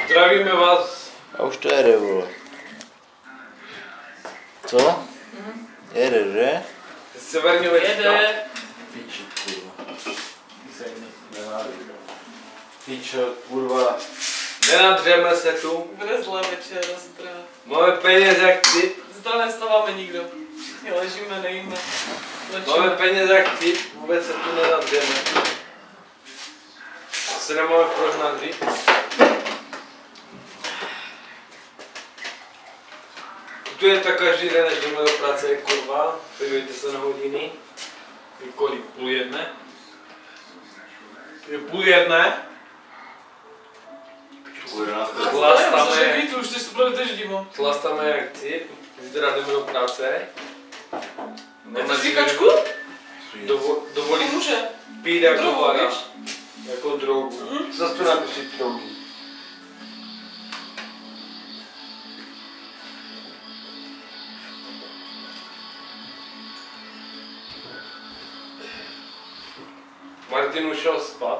Zdravíme vás. A už to jede, vole. Co? Jede, že? Severního Jede. Piči, kurva. Pičo, kurva. Nenadřeme se tu. Bude zlé večer, zítra. Máme peněz jak ty. Zítra nestáváme nikdo. Ležíme, nejíme. Máme peněz jak ty. Vůbec se tu nenadřeme. Se nemáme proč nadřít. Tu je tak každý den, než jdeme do práce, kurva. Podívejte se na hodiny. Je kolik? 12:30? Je 12:30? Chlastáme jak ty. Zítra jdeme do práce. Nechceš říkačku? Dovolí Může. pít jako Drogu, vada. víš? Jako drogu. Zase to napíši drogu. Martin už šel spát.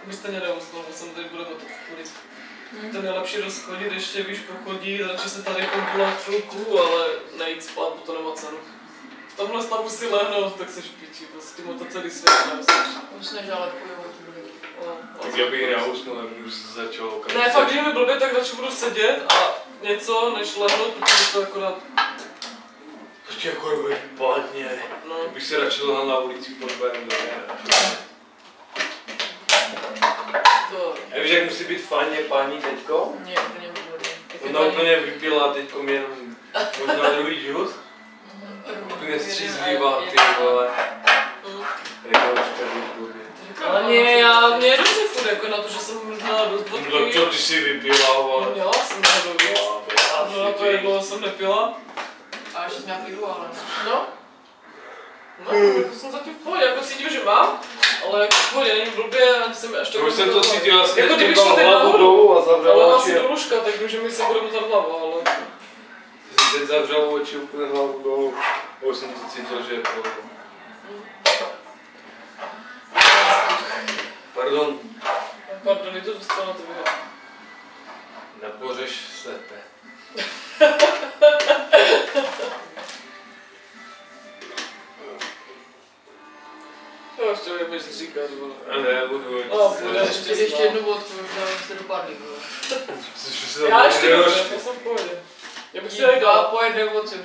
Byste neusnul, jsem tady budeme to chodit. To nejlepší rozchodit, ještě víš pochodit, radši se tady kompulat chvilku, ale nejít spát, bo to nemá cenu. V tomhle stavu si lehnout, tak se špičí, prostě mu to celý svět neusneš. Už nežáletkuju od druhý. Tak já bych neusnul, už začal okamžitě. Ne, fakt, že mi blbě, tak radši budu sedět a něco, než lehnout, protože to akorát... Ještě jako bude špatně. No. Bych si radši lehal na ulici pod BMW. A víš, jak musí být fajně paní teďko? Mě úplně výborně. Ona úplně vypila teďko jenom možná druhý džus. Úplně střízlivá, ty vole. Jako už tady blbě. Ale mě je dobře furt, jako na to, že jsem měla dost vodky. No co ty si vypila, vole? Měla jsem to víc. No na to, jak dlouho jsem nepila. A ještě nějaký jdu, ale... No. No, to jsem zatím v pohodě, jako cítím, že mám, ale jako v pohodě, není blbě, jsem až tak... Už jsem to cítil, asi jako teď šla teď hlavu nahoru, dolů a zavřel ale oči. asi do lůžka, tak vím, že mi se bude motat hlava, ale... Jsem teď zavřel oči úplně hlavu dolů. Já už jsem to cítil, že je pohodě. Pardon. Pardon, je to dostal na tebe. Nepořeš slepé. Jo, ještě mi nebudeš říkat, vole. A ne, budu. Ještě jednu vodku, možná jste dopadli, vole. Já ještě dobře, já jsem v pohodě. Já bych si Dva po jedné vodce.